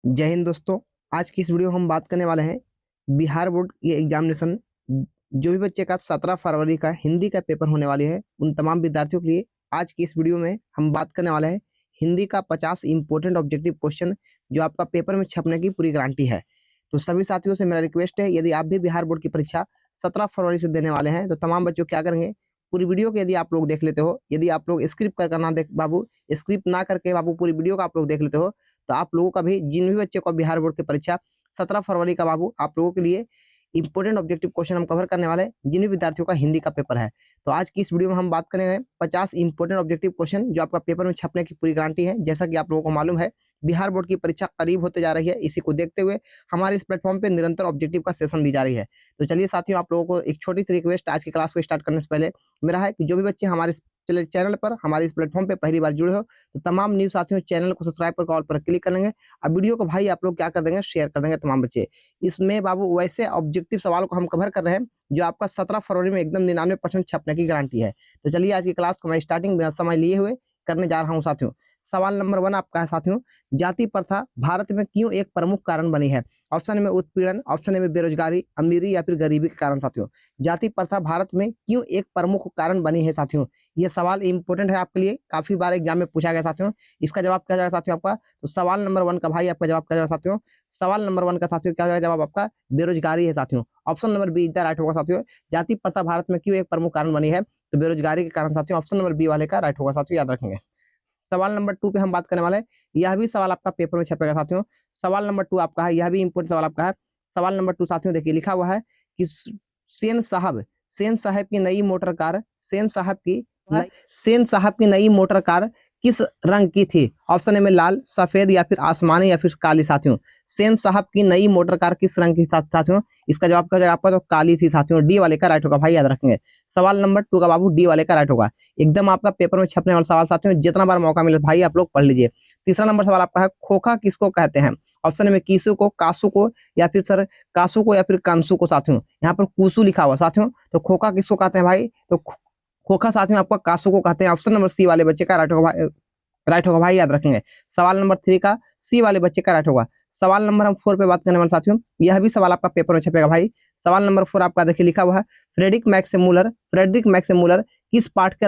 जय हिंद दोस्तों। आज की इस वीडियो में हम बात करने वाले हैं बिहार बोर्ड की एग्जामिनेशन। जो भी बच्चे का 17 फरवरी का हिंदी का पेपर होने वाली है, उन तमाम विद्यार्थियों के लिए आज की इस वीडियो में हम बात करने वाले हैं हिंदी का 50 इंपॉर्टेंट ऑब्जेक्टिव क्वेश्चन जो आपका पेपर में छपने की पूरी गारंटी है। तो सभी साथियों से मेरा रिक्वेस्ट है, यदि आप भी बिहार बोर्ड की परीक्षा 17 फरवरी से देने वाले हैं तो तमाम बच्चों क्या करेंगे, पूरी वीडियो को यदि आप लोग देख लेते हो, यदि आप लोग स्क्रिप्ट कर ना देख बाबू, स्क्रिप्ट ना करके बाबू पूरी वीडियो को आप लोग देख लेते हो, तो आप लोगों का भी, जिन भी बच्चे को बिहार बोर्ड की परीक्षा 17 फरवरी का बाबू आप लोगों के लिए इंपॉर्टेंट ऑब्जेक्टिव क्वेश्चन हम कवर करने वाले हैं, जिन भी विद्यार्थियों का हिंदी का पेपर है। तो आज की इस वीडियो में हम बात करेंगे 50 इंपॉर्टेंट ऑब्जेक्टिव क्वेश्चन जो आपका पेपर में छपने की पूरी गारंटी है। जैसा कि आप लोगों को मालूम है, बिहार बोर्ड की परीक्षा करीब होते जा रही है, इसी को देखते हुए हमारे इस प्लेटफॉर्म पे निरंतर ऑब्जेक्टिव का सेशन दी जा रही है। तो चलिए साथियों, आप लोगों को एक छोटी सी रिक्वेस्ट आज की क्लास को स्टार्ट करने से पहले मेरा है कि जो भी बच्चे हमारे चैनल पर, हमारे इस प्लेटफॉर्म पे पहली बार जुड़े हो, तो तमाम न्यू साथियों चैनल को सब्सक्राइब कर ऑल पर क्लिक कर लेंगे। अब वीडियो को भाई आप लोग क्या कर देंगे, शेयर कर देंगे तमाम बच्चे। इसमें बाबू वैसे ऑब्जेक्टिव सवाल को हम कवर कर रहे हैं जो आपका 17 फरवरी में एकदम 99% छपने की गारंटी है। तो चलिए आज की क्लास को मैं स्टार्टिंग बिना समय लिए हुए करने जा रहा हूँ साथियों। सवाल नंबर 1 आपका है साथियों, जाति प्रथा भारत में क्यों एक प्रमुख कारण बनी है? ऑप्शन ए में उत्पीड़न, ऑप्शन ए में बेरोजगारी, अमीरी या फिर गरीबी के कारण साथियों। जाति प्रथा भारत में क्यों एक प्रमुख कारण बनी है साथियों? ये सवाल इंपॉर्टेंट है आपके लिए, काफी बार एग्जाम में पूछा गया साथियों। इसका जवाब क्या जाएगा साथियों आपका? तो सवाल नंबर 1 का भाई आपका जवाब क्या जाएगा साथियों? सवाल नंबर 1 का साथियों क्या जाएगा जवाब आपका? बेरोजगारी है साथियों। Option number B is the right होगा साथियों। जाति प्रथा भारत में क्यों एक प्रमुख कारण बनी है? तो बेरोजगारी के कारण साथियों। ऑप्शन नंबर बी वाले का राइट होगा साथियों, याद रखेंगे। सवाल नंबर 2 पे हम बात करने वाले हैं, यह भी सवाल आपका पेपर में छपेगा साथियों। सवाल नंबर 2 आपका है, यह भी इंपॉर्टेंट सवाल आपका है। सवाल नंबर 2 साथियों देखिए लिखा हुआ है कि सेन साहब की नई मोटर कार, सेन साहब की नई मोटर कार किस रंग की थी? ऑप्शन ए में लाल, सफेद या फिर आसमानी या फिर काली साथियों। सेन साहब की नई मोटर कार किस रंग की साथियों? इसका जवाब क्या जाएगा आपका? तो काली थी साथियों। डी वाले का राइट होगा भाई, याद रखेंगे। सवाल नंबर 2 का बाबू डी वाले का राइट होगा। एकदम आपका पेपर में छपने वाला सवाल साथियों, जितना बार मौका मिले भाई आप लोग पढ़ लीजिए। तीसरा नंबर सवाल आपका है, खोखा किसको कहते हैं? ऑप्शन में कीसू को, कासू को या फिर सर कासू को या फिर कांसू को साथियों। यहाँ पर कुसू लिखा हुआ साथियों, तो खोखा किसको कहते हैं भाई? तो खोखा साथियों आपका कासू को कहते हैं। ऑप्शन नंबर सी वाले बच्चे का राइट होगा भाई, याद रखेंगे। सवाल नंबर 3 का सी वाले बच्चे का राइट होगा। सवाल नंबर हम 4 पे बात करने वाले साथियों, यह भी सवाल आपका पेपर में छपेगा भाई। सवाल नंबर 4 आपका देखिए लिखा हुआ है, फ्रेडरिक मैक्समुलर किस पाठ के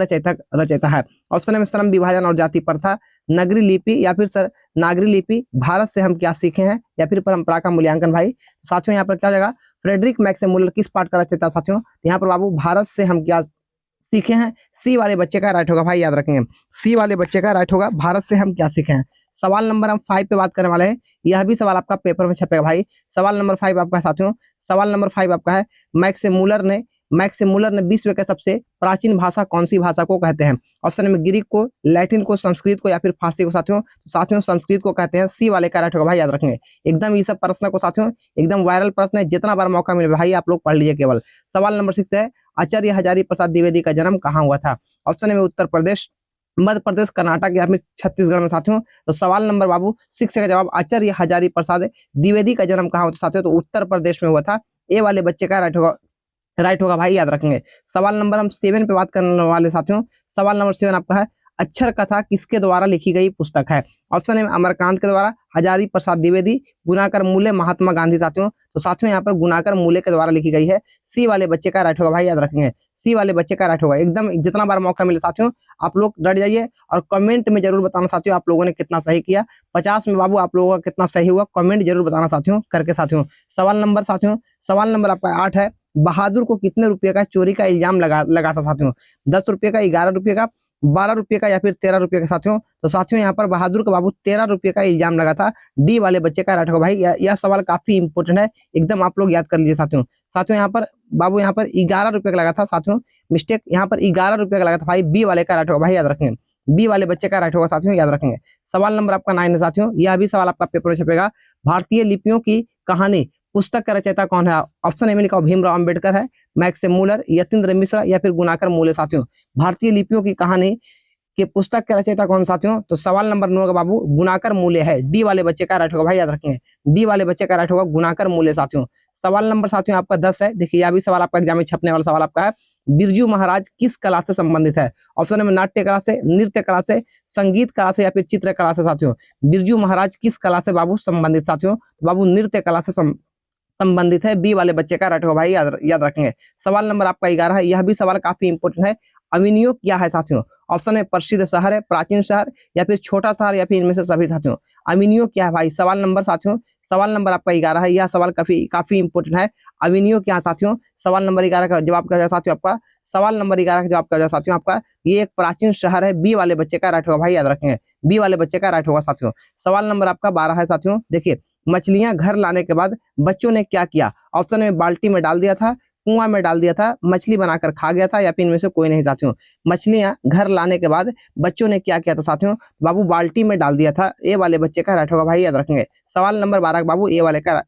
रचयिता है? ऑप्शन में श्रम विभाजन और जाति प्रथा, नगरी लिपि या फिर सर नागरी लिपि, भारत से हम क्या सीखे हैं या फिर परंपरा का मूल्यांकन भाई। तो साथियों यहाँ पर क्या हो जाएगा, फ्रेडरिक मैक्समुलर किस पाठ का रचयिता साथियों? यहाँ पर बाबू भारत से हम क्या सीखे हैं, सी वाले बच्चे का राइट होगा भाई, याद रखेंगे। सी वाले बच्चे का राइट होगा, भारत से हम क्या सीखे हैं। सवाल नंबर हम 5 पे बात करने वाले हैं, यह भी सवाल आपका पेपर में छपेगा भाई। सवाल नंबर 5 आपका साथियों, सवाल नंबर 5 आपका है, मैक्समुलर ने विश्व के सबसे प्राचीन भाषा कौन सी भाषा को कहते हैं? ऑप्शन में ग्रीक को, लैटिन को, संस्कृत को या फिर फारसी को साथियों। तो साथियों संस्कृत को कहते हैं, सी वाले का राइट होगा भाई, याद रखेंगे। एकदम ये सब प्रश्न को साथियों एकदम वायरल प्रश्न है, जितना बार मौका मिले भाई आप लोग पढ़ लीजिए केवल। सवाल नंबर 6 है, आचार्य हजारी प्रसाद द्विवेदी का जन्म कहाँ हुआ था? ऑप्शन में उत्तर प्रदेश, मध्य प्रदेश, कर्नाटक या फिर छत्तीसगढ़ में साथियों। तो सवाल नंबर बाबू 6 का जवाब आचार्य हजारी प्रसाद द्विवेदी का जन्म कहाँ हुआ था साथियों? तो उत्तर प्रदेश में हुआ था। ए वाले बच्चे का राइट होगा भाई, याद रखेंगे। सवाल नंबर हम 7 पे बात करने वाले साथियों। सवाल नंबर 7 आपका है, अक्षर कथा किसके द्वारा लिखी गई पुस्तक है? ऑप्शन है अमरकांत के द्वारा, हजारी प्रसाद द्विवेदी, गुणाकर मूल्य, महात्मा गांधी साथियों। तो साथियों यहाँ पर गुणाकर मूल्य के द्वारा लिखी गई है। सी वाले बच्चे का राइट होगा भाई, याद रखेंगे। सी वाले बच्चे का राइट होगा। एकदम जितना बार मौका मिले साथियों आप लोग डट जाइए और कमेंट में जरूर बताना साथियों आप लोगों ने कितना सही किया। 50 में बाबू आप लोगों का कितना सही हुआ, कमेंट जरूर बताना साथियों करके साथियों। सवाल नंबर आपका 8 है, बहादुर को कितने रुपए का चोरी का इल्जाम लगा था साथियों? 10 रुपए का, 11 रुपए का, 12 रुपए का या फिर 13 रुपए का साथियों। तो साथियों यहाँ पर बहादुर का बाबू 13 रुपए का इल्जाम लगा था। डी वाले बच्चे का राइट होगा भाई। यह सवाल काफी इंपोर्टेंट है, एकदम आप लोग याद कर लीजिए साथियों। साथियों यहाँ पर बाबू यहाँ पर 11 रुपए का लगा था साथियों, मिस्टेक, यहाँ पर 11 रुपए का लगा था भाई। बी वाले का राइट होगा भाई, याद रखेंगे। बी वाले बच्चे का राइट होगा साथियों, याद रखेंगे। सवाल नंबर आपका 9 है साथियों, यह भी सवाल आपका पेपर में छपेगा। भारतीय लिपियों की कहानी पुस्तक का रचयिता कौन है? ऑप्शन ए में लिखा भीमराव अंबेडकर है, मैक्समुलर, यतीन्द्र मिश्रा या फिर गुणाकर मूल्य साथियों। भारतीय लिपियों की कहानी के पुस्तक के रचयिता कौन साथियों? तो सवाल नंबर 9 का बाबू गुणाकर मूल्य है। डी वाले बच्चे का राइट होगा भाई, याद रखेंगे। डी वाले बच्चे का राइट होगा गुणाकर मूल्य साथियों। सवाल नंबर साथियों आपका 10 है। देखिए यह भी सवाल आपका एग्जाम में छपने वाला सवाल आपका है। बिरजू महाराज किस कला से संबंधित है? ऑप्शन नंबर नाट्य कला से, नृत्य कला से, संगीत कला से या फिर चित्र कला से साथियों। बिरजू महाराज किस कला से बाबू संबंधित साथियों? बाबू नृत्य कला से संबंधित है। बी वाले बच्चे का राइट होगा भाई, याद रखेंगे। सवाल नंबर आपका 11 है। यह भी सवाल काफी इंपोर्टेंट है। अविनियो क्या है साथियों? ऑप्शन है प्रसिद्ध शहर है, प्राचीन शहर या फिर छोटा शहर या फिर इनमें से सभी साथियों। अविनियो क्या है भाई? सवाल नंबर साथियों, सवाल नंबर आपका 11 है। यह सवाल काफी इंपोर्टेंट है। अविनियो क्या है साथियों? सवाल नंबर 11 का जवाब क्या हो जाएगा साथियों आपका? सवाल नंबर 11 का जवाब क्या हो जाएगा साथियों आपका? ये एक प्राचीन शहर है। बी वाले बच्चे का राइट होगा भाई, याद रखेंगे। बी वाले बच्चे का राइट होगा साथियों। सवाल नंबर आपका 12 है साथियों। देखिए मछलियां घर लाने के बाद बच्चों ने क्या किया? ऑप्शन में बाल्टी में डाल दिया था, कुआं में डाल दिया था, मछली बनाकर खा गया था या फिर इनमें से कोई नहीं साथियों। मछलियां घर लाने के बाद बच्चों ने क्या किया था साथियों? बाबू बाल्टी में डाल दिया था। ए वाले बच्चे का राइट होगा भाई, याद रखेंगे। सवाल नंबर 12 बाबू ए वाले का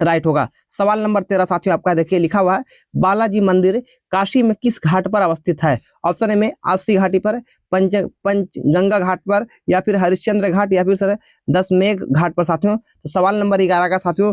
राइट होगा। सवाल नंबर 13 साथियों आपका देखिए लिखा हुआ है, बालाजी मंदिर काशी में किस घाट पर अवस्थित है? ऑप्शन ए में आसी घाटी पर, पंचगंगा घाट पर या फिर हरिश्चंद्र घाट या फिर सर दशमेघ घाट पर साथियों। तो सवाल नंबर 11 का साथियों,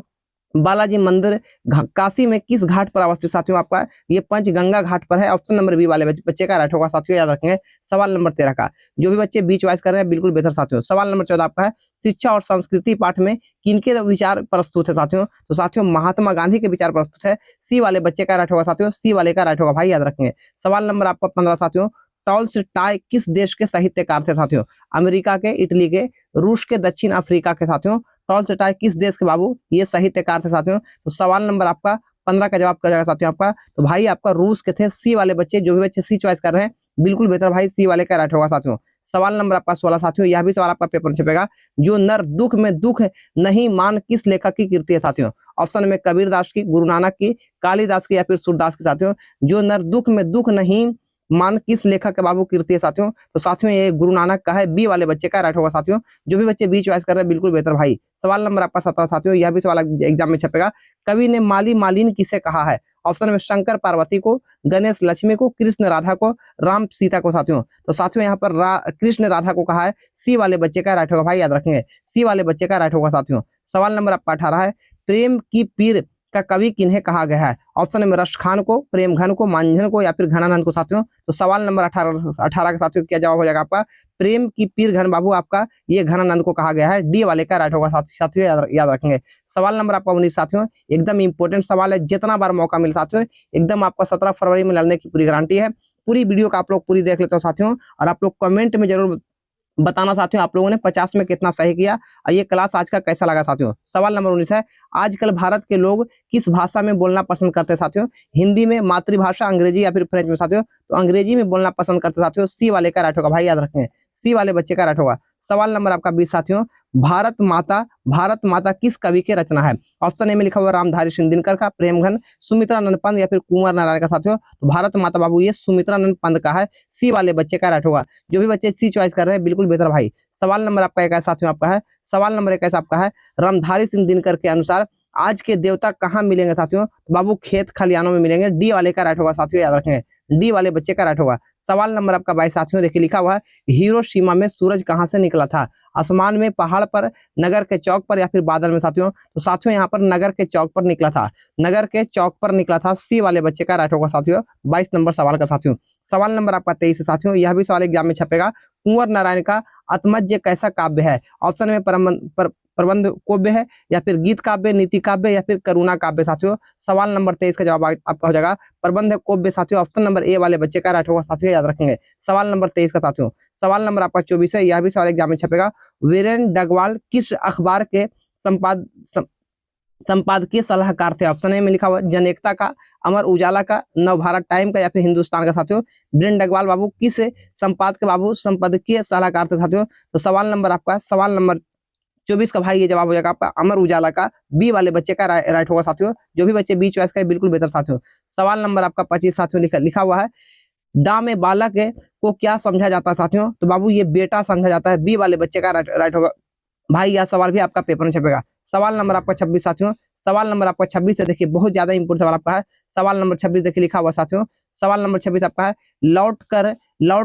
बालाजी मंदिर काशी में किस घाट पर अवस्थित साथियों आपका? ये पंचगंगा घाट पर है। ऑप्शन नंबर बी वाले बच्चे का राइट होगा साथियों, याद रखेंगे। सवाल नंबर 13 का जो भी बच्चे बी चॉइस कर रहे हैं बिल्कुल बेहतर साथियों। सवाल नंबर 14 आपका है, शिक्षा और संस्कृति पाठ में किनके विचार प्रस्तुत है साथियों? तो साथियों महात्मा गांधी के विचार प्रस्तुत है। सी वाले बच्चे का राइट होगा साथियों, सी वाले का राइट होगा भाई, याद रखेंगे। सवाल नंबर आपका 15 साथियों, टॉल्स्टॉय किस देश के साहित्यकार थे साथियों? अमेरिका के, इटली के, रूस के, दक्षिण अफ्रीका के साथियों। टॉल्स्टॉय किस देश के बाबू ये साहित्यकार थे साथियों? तो सवाल नंबर आपका 15 का जवाब क्या जाएगा साथियों आपका? तो भाई आपका रूस के थे। सी वाले बच्चे, जो भी बच्चे सी चॉइस कर रहे हैं बिल्कुल बेहतर भाई, सी वाले का राइट होगा साथियों। सवाल नंबर आपका 16 साथियों, यह भी सवाल आपका पेपर में छपेगा। जो नर दुख में दुख नहीं मान किस लेखक की कृति है साथियों? ऑप्शन में कबीर दास की, गुरु नानक की, कालिदास की या फिर सूरदास की साथियों। जो नर दुख में दुख नहीं मान किस लेखक के बाबू कृति है साथियों? तो साथियों ये गुरु नानक का है। बी वाले बच्चे का राइट होगा साथियों। जो भी बच्चे बी चॉइस कर रहे हैं बिल्कुल बेहतर भाई। सवाल नंबर आपका 17 साथियों, यह भी सवाल एग्जाम में छपेगा। कवि ने माली मालिन किसे कहा है? ऑप्शन में शंकर पार्वती को, गणेश लक्ष्मी को, कृष्ण राधा को, राम सीता को साथियों। तो साथियों यहाँ पर कृष्ण राधा को कहा है। सी वाले बच्चे का राइट होगा भाई, याद रखेंगे। सी वाले बच्चे का राइट होगा साथियों। सवाल नंबर आपका 18 है, प्रेम की पीर का कवि किन्हें कहा गया है? ऑप्शन में रश खान को, प्रेम घन को, मांझन को या फिर घनानंद को साथियों। तो सवाल नंबर 18 के साथियों क्या जवाब हो जाएगा आपका? प्रेम की पीर घन बाबू आपका ये घनानंद को कहा गया है। डी वाले का राइट होगा साथियों, याद रखेंगे। सवाल नंबर आपका 19 साथियों, एकदम इंपॉर्टेंट सवाल है। जितना बार मौका मिले साथियों एकदम आपका 17 फरवरी में लड़ने की पूरी गारंटी है। पूरी वीडियो का आप लोग पूरी देख लेते हो साथियों, और आप लोग कमेंट में जरूर बताना साथियों आप लोगों ने 50 में कितना सही किया और ये क्लास आज का कैसा लगा साथियों। सवाल नंबर 19 है, आजकल भारत के लोग किस भाषा में बोलना पसंद करते हैं साथियों? हिंदी में, मातृभाषा, अंग्रेजी या फिर फ्रेंच में साथियों। तो अंग्रेजी में बोलना पसंद करते साथियों। सी वाले का राइट होगा भाई, याद रखें। सी वाले बच्चे का राइट होगा। सवाल नंबर आपका 20 साथियों, भारत माता किस कवि के रचना है? ऑप्शन ए में लिखा हुआ रामधारी सिंह दिनकर का, प्रेमघन, सुमित्रानंद पंत या फिर कुंवर नारायण का साथियों। तो भारत माता बाबू ये सुमित्रानंद पंत का है। सी वाले बच्चे का राइट होगा। जो भी बच्चे सी चॉइस कर रहे हैं बिल्कुल बेहतर भाई। सवाल नंबर आपका 21 साथियों आपका है। सवाल नंबर 21 आपका है, रामधारी सिंह दिनकर के अनुसार आज के देवता कहाँ मिलेंगे साथियों? तो बाबू खेत खलियानों में मिलेंगे। डी वाले का राइट होगा साथियों, याद रखेंगे। डी वाले बच्चे का राइट होगा। सवाल नंबर आपका 22 साथियों, देखिए लिखा हुआ है, हिरोशिमा में सूरज कहां से निकला था? आसमान में, पहाड़ पर, नगर के चौक पर या फिर बादल में साथियों। तो साथियों यहाँ पर नगर के चौक पर निकला था। नगर के चौक पर निकला था। सी वाले बच्चे का राइट होगा साथियों, 22 नंबर सवाल का साथियों। सवाल नंबर आपका 23 साथियों, यह भी सवाल एग्जाम में छपेगा। कुंवर नारायण का आत्मज्ञ कैसा काव्य है? ऑप्शन में प्रबंध काव्य है या फिर गीत काव्य, नीति काव्य या फिर करुणा काव्य साथियों। सवाल नंबर 23 का जवाब आपका हो जाएगा प्रबंध काव्य साथियों। ऑप्शन नंबर ए वाले बच्चे का राइट होगा साथियों, याद रखेंगे। सवाल नंबर 23 का साथियों। सवाल नंबर आपका 24 है, यह भी सवाल एग्जाम में छपेगा। वीरेन डगवाल किस अखबार के संपादकीय सलाहकार थे? ऑप्शन ए में लिखा हुआ जनएकता का, अमर उजाला का, नवभारत टाइम का या फिर हिंदुस्तान का साथियों। वीरेन डगवाल बाबू किस संपादकीय बाबू संपादकीय सलाहकार थे साथियों। तो सवाल नंबर आपका, सवाल नंबर 24 का भाई ये जवाब हो जाएगा आपका अमर उजाला का। बी वाले बच्चे का राइट होगा साथियों। जो भी बच्चे बी चॉइस करें बिल्कुल बेहतर साथियों। सवाल नंबर आपका 25 साथियों, लिखा हुआ है, डा में बालक को क्या समझा जाता है साथियों? तो बाबू ये बेटा समझा जाता है। बी वाले बच्चे का राइट होगा भाई। यह सवाल भी आपका पेपर में छपेगा। सवाल नंबर आपका 26 साथियों। सवाल नंबर आपका 26 है, देखिए बहुत ज्यादा इंपोर्टेंट सवाल आपका है। सवाल नंबर 26 देखिए लिखा हुआ साथियों। सवाल नंबर 26 आपका है, लौट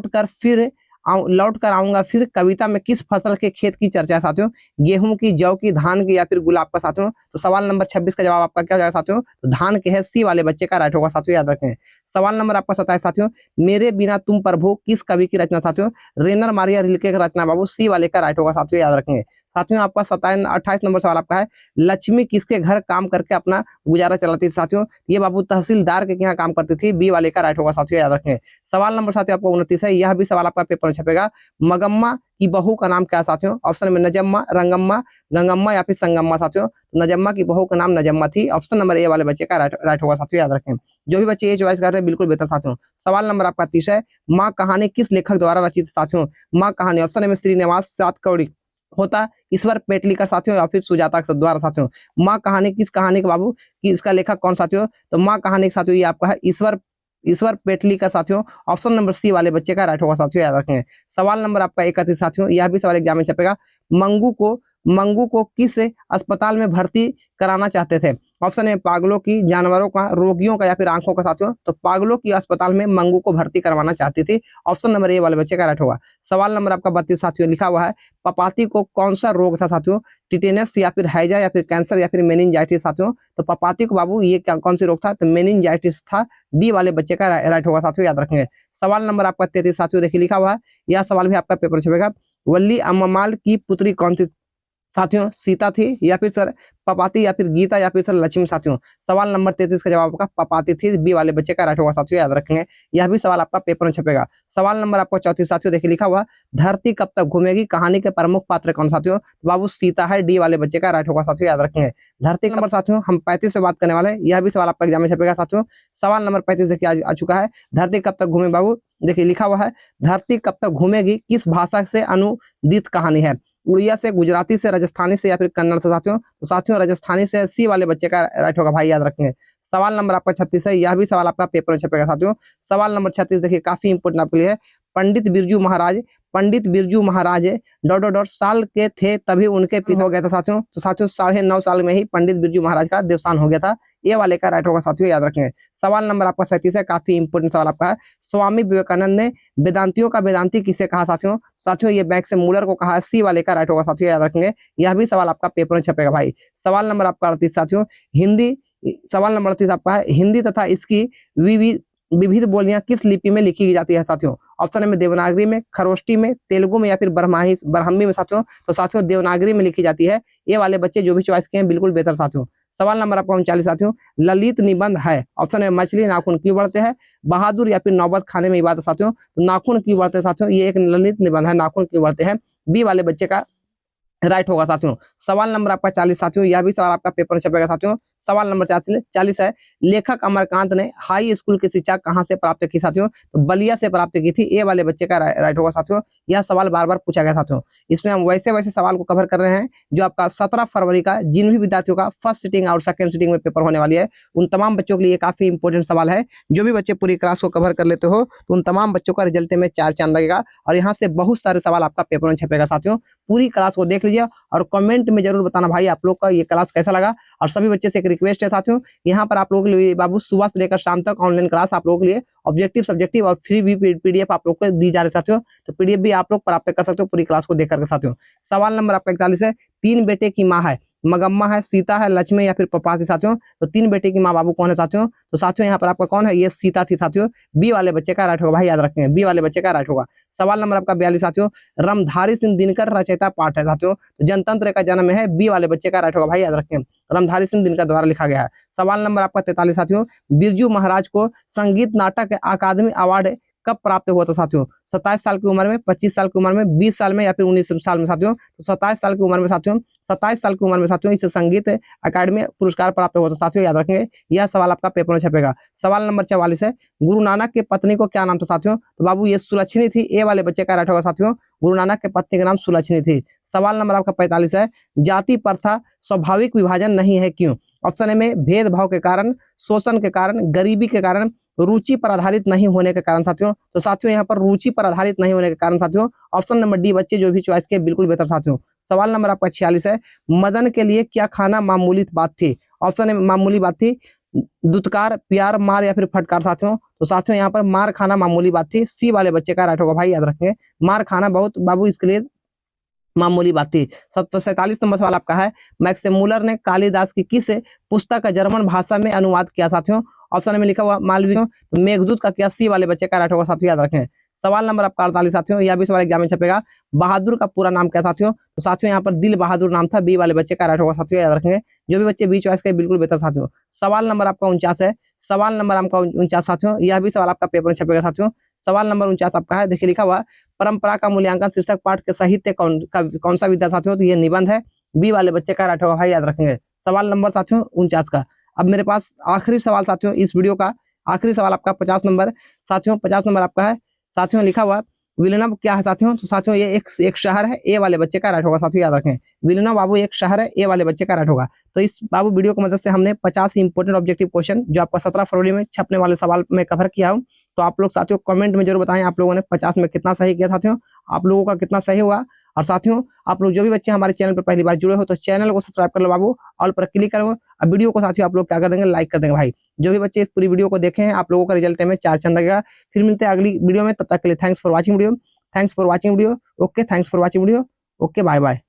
कर फिर लौट कर आऊंगा फिर कविता में किस फसल के खेत की चर्चा है साथियों? गेहूं की, जौ की, धान की या फिर गुलाब का साथियों? तो सवाल नंबर 26 का जवाब आपका क्या हो जाएगा साथियों? तो धान के है, सी वाले बच्चे का राइट होगा साथियों, याद रखें। सवाल नंबर आपका 27 साथियों, मेरे बिना तुम प्रभु किस कवि की रचना साथियों? रेनर मारिया रिल्के का रचना बाबू, सी वाले का राइट होगा साथियों, याद रखेंगे। साथियों आपका 28 नंबर सवाल आपका है, लक्ष्मी किसके घर काम करके अपना गुजारा चलाती थी साथियों? ये बाबू तहसीलदार के यहाँ काम करती थी, बी वाले का राइट होगा साथियों, याद रखें। सवाल नंबर साथियों आपको 29 है, यह भी सवाल आपका पेपर में छपेगा, मगम्मा की बहू का नाम क्या है साथियों? ऑप्शन में नजम्मा, रंगम्मा, गंगम्मा या फिर संगम्मा साथियों? नजम्मा की बहू का नाम नजम्मा थी, ऑप्शन नंबर ए वाले बच्चे का राइट होगा साथियों, याद रखें। जो भी बच्चे ये चॉइस कर रहे हैं बिल्कुल बेहतर साथियों। सवाल नंबर आपका 30 है, माँ कहानी किस लेखक द्वारा रचित साथियों? माँ कहानी ऑप्शन में श्रीनिवास सातकौड़ी होता, ईश्वर पेटलीकर साथियों या फिर सुजाता द्वारा साथियों? माँ कहानी किस कहानी के बाबू कि इसका लेखक कौन साथियों? तो माँ कहानी के साथियों ये आपका है ईश्वर पेटलीकर साथियों, ऑप्शन नंबर सी वाले बच्चे का राइट होगा साथियों, याद रखें। सवाल नंबर आपका 31 साथियों, यह भी सवाल एग्जाम में छपेगा, मंगू को किस अस्पताल में भर्ती कराना चाहते थे? ऑप्शन है पागलों की, जानवरों का, रोगियों का या फिर आंखों का साथियों? तो पागलों की अस्पताल में मंगू को भर्ती करवाना चाहती थी, ऑप्शन नंबर ए वाले बच्चे का राइट होगा। सवाल नंबर आपका 32 साथियों, लिखा हुआ है, पपाती को कौन सा रोग था साथियों? टिटेनस या फिर हैजा या फिर कैंसर या फिर मेनिंजाइटिस साथियों? तो पपाती को बाबू ये कौन सी रोग था? तो मेनिंजाइटिस था, डी वाले बच्चे का राइट होगा साथियों, याद रखेंगे। सवाल नंबर आपका 33 साथियों, देखिए लिखा हुआ है, यह सवाल भी आपका पेपर छपेगा, वल्ली अम्माल की पुत्री कौन थी साथियों? सीता थी या फिर सर पपाती या फिर गीता या फिर सर लक्ष्मी साथियों? सवाल नंबर 33 का जवाब आपका पपाती थी, बी वाले बच्चे का राइट होगा साथियों, याद रखेंगे। यह भी सवाल आपका पेपर में छपेगा। सवाल नंबर आपको 34 साथियों, देखिए लिखा हुआ, धरती कब तक घूमेगी कहानी के प्रमुख पात्र कौन साथियों? तो बाबू सीता है, डी वाले बच्चे का राइट होगा साथियों, याद रखेंगे। धरती नंबर साथियों हम 35 पे बात करने वाले हैं, यह भी सवाल आपका एग्जाम में छपेगा साथियों। सवाल नंबर 35 देखिए आ चुका है, धरती कब तक घूमे बाबू? देखिए लिखा हुआ है, धरती कब तक घूमेगी किस भाषा से अनुदित कहानी है? उड़िया से, गुजराती से, राजस्थानी से या फिर कन्नड़ से साथियों? तो साथियों राजस्थानी से, सी वाले बच्चे का राइट होगा भाई, याद रखेंगे। सवाल नंबर आपका 36 है, यह भी सवाल आपका पेपर में छपेगा साथियों। सवाल नंबर 36 देखिए काफी इंपोर्टेंट आपके लिए है, पंडित बिरजू महाराज डॉट साल के थे तभी उनके पिता हो गया था साथियों? तो साथियों 9.5 साल में ही पंडित बिरजू महाराज का देवसान हो गया था, ये वाले का राइट होगा साथियों, याद रखेंगे। सवाल नंबर आपका 37 है, काफी इंपोर्टेंट सवाल आपका है, स्वामी विवेकानंद ने वेदांतियों का वेदांती किसे कहा साथियों? साथियों ये बैंक से मूलर को कहा, सी वाले का राइट होगा साथियों, याद रखेंगे। यह भी सवाल आपका पेपर में छपेगा भाई। सवाल नंबर आपका 38 साथियों, सवाल नंबर 38 आपका है, हिंदी तथा इसकी विविध बोलियां किस लिपि में लिखी जाती है साथियों? ऑप्शन में देवनागरी में, खरोष्टी में, तेलुगु में या फिर ब्राह्मी में साथियों? तो साथियों देवनागरी में लिखी जाती है, ये वाले बच्चे जो भी चॉइस किए हैं बिल्कुल बेहतर साथियों। सवाल नंबर आपका 39 साथियों, ललित निबंध है, ऑप्शन में मछली नाखून क्यों बढ़ते हैं? बहादुर या फिर नौबत खाने में इबादत साथियों? तो नाखून क्यों बढ़ते हैं साथियों? ये एक ललित निबंध है, नाखून क्यों बढ़ते हैं, बी वाले बच्चे का राइट होगा साथियों। सवाल नंबर आपका 40 साथियों, यह भी सवाल आपका पेपर में छपेगा साथियों। सवाल नंबर 40 है, लेखक अमरकांत ने हाई स्कूल की शिक्षा कहां से प्राप्त की साथियों? तो बलिया से प्राप्त की थी, ए वाले बच्चे का राइट होगा साथियों। यह सवाल बार बार पूछा गया साथियों। इसमें हम वैसे सवाल को कवर कर रहे हैं जो आपका 17 फरवरी का जिन भी विद्यार्थियों का फर्स्ट सिटिंग और सेकंड सिटिंग में पेपर होने वाली है, उन तमाम बच्चों के लिए काफी इंपोर्टेंट सवाल है। जो भी बच्चे पूरी क्लास को कवर कर लेते हो तो उन तमाम बच्चों का रिजल्ट में 4 चांद लगेगा और यहाँ से बहुत सारे सवाल आपका पेपर में छपेगा साथियों। पूरी क्लास को देख लीजिए और कमेंट में जरूर बताना भाई आप लोग का ये क्लास कैसा लगा। और सभी बच्चे से एक रिक्वेस्ट है साथियों, यहाँ पर आप लोगों के लिए बाबू सुबह से लेकर शाम तक ऑनलाइन क्लास आप लोगों के लिए ऑब्जेक्टिव सब्जेक्टिव और फ्री भी पीडीएफ आप लोग को दी जा रही है साथियों। तो पीडीएफ भी आप लोग प्राप्त कर सकते हो पूरी क्लास को देख करके साथियों। सवाल नंबर आपका 41 है, 3 बेटे की माँ है, मगम्मा है, सीता है, लक्ष्मी या फिर पपाती साथियों? तो 3 बेटे की माँ बाबू कौन है साथियों? तो साथियों यहाँ पर आपका कौन है? ये सीता थी साथियों, बी वाले बच्चे का राइट होगा भाई, याद रखेंगे, बी वाले बच्चे का राइट होगा। सवाल नंबर आपका 42 साथियों, रामधारी सिंह दिनकर रचयिता पाठ है साथियों? तो जनतंत्र का जन्म है, बी वाले बच्चे का राइट होगा भाई, याद रखें, रामधारी सिंह दिनकर द्वारा लिखा गया है। सवाल नंबर आपका 43 साथियों, बिरजू महाराज को संगीत नाटक अकादमी अवार्ड कब प्राप्त हुआ था साथियों? 27 साल की उम्र में, 25 साल की उम्र में, 20 साल में या फिर 19 साल में साथियों? तो 27 साल की उम्र में साथियों, 27 साल की उम्र में साथियों इसे संगीत अकादमी पुरस्कार प्राप्त हुआ था साथियों, याद रखेंगे। यह सवाल आपका पेपर में छपेगा। सवाल नंबर 44 है, गुरु नानक की पत्नी को क्या नाम था साथियों? तो बाबू ये सुलक्षणी थी, ए वाले बच्चे का राइट होगा साथियों, गुरु नानक के पत्नी का नाम सुलक्षणी थी। सवाल नंबर आपका 45 है, जाति प्रथा स्वाभाविक विभाजन नहीं है क्यों? ऑप्शन ए में भेदभाव के कारण, शोषण के कारण, गरीबी के कारण, रुचि पर आधारित नहीं होने के कारण साथियों? तो साथियों यहाँ पर रुचि पर आधारित नहीं होने के कारण साथियों, ऑप्शन नंबर डी बच्चे जो भी चॉइस के बिल्कुल बेहतर साथियों। सवाल नंबर आपका 46 है, मदन के लिए क्या खाना मामूली बात थी? ऑप्शन ए मामूली बात थी, दुत्कार, प्यार, मार या फिर फटकार साथियों। तो साथियों यहाँ पर मार खाना मामूली बात थी, सी वाले बच्चे का राइट होगा भाई, याद रखेंगे। मार खाना बहुत बाबू इसके लिए मामूली बात थी। 47 नंबर सवाल आपका है, मैक्स मूलर ने कालिदास की किस पुस्तक का जर्मन भाषा में अनुवाद किया साथियों। ऑप्शन में लिखा हुआ मालवी, तो मेघदूत का क्या, सी वाले बच्चे का राइट होगा साथियों, याद रखें। सवाल नंबर आपका 48 साथियों, यह भी सवाल एग्जाम में छपेगा। बहादुर का पूरा नाम क्या साथियों। तो साथियों यहाँ पर दिल बहादुर नाम था, बी वाले बच्चे का राइट होगा साथियों, याद रखेंगे। जो भी बच्चे बी चॉइस के बिल्कुल बेहतर साथियों। सवाल नंबर आपका 49 है, सवाल नंबर आपका 49 साथियों, यह भी सवाल आपका पेपर में छपेगा साथियों। सवाल नंबर 49 आपका है, देखिए लिखा हुआ परंपरा का मूल्यांकन शीर्षक पाठ के साहित्य कौन सा विद्या साथियों। तो ये निबंध है, बी वाले बच्चे का राइट होगा भाई, याद रखेंगे। सवाल नंबर साथियों 49 का। अब मेरे पास आखिरी सवाल साथियों इस वीडियो का, आखिरी सवाल आपका 50 नंबर साथियों, 50 नंबर आपका है साथियों, लिखा हुआ विलियम क्या है साथियों। तो साथियों ये एक शहर है, ए वाले बच्चे का राइट होगा साथियों, याद रखें। विलियम बाबू एक शहर है, ए वाले बच्चे का राइट होगा। तो इस बाबू वीडियो की मदद से हमने 50 इंपोर्टेंट ऑब्जेक्टिव क्वेश्चन जो आपका 17 फरवरी में छपने वाले सवाल में कवर किया हूं। तो आप लोग साथियों कमेंट में जरूर बताएं आप लोगों ने 50 में कितना सही किया साथियों, आप लोगों का कितना सही हुआ। और साथियों आप लोग जो भी बच्चे हमारे चैनल पर पहली बार जुड़े हो तो चैनल को सब्सक्राइब कर लो बाबू, ऑल पर क्लिक करो। अब वीडियो को साथियों आप लोग क्या कर देंगे, लाइक कर देंगे भाई। जो भी बच्चे इस पूरी वीडियो को देखे हैं आप लोगों का रिजल्ट में 4 चंद लगेगा। फिर मिलते हैं अगली वीडियो में, तब तक के लिए thanks for watching video, thanks for watching video, okay, thanks for watching video, okay, bye bye.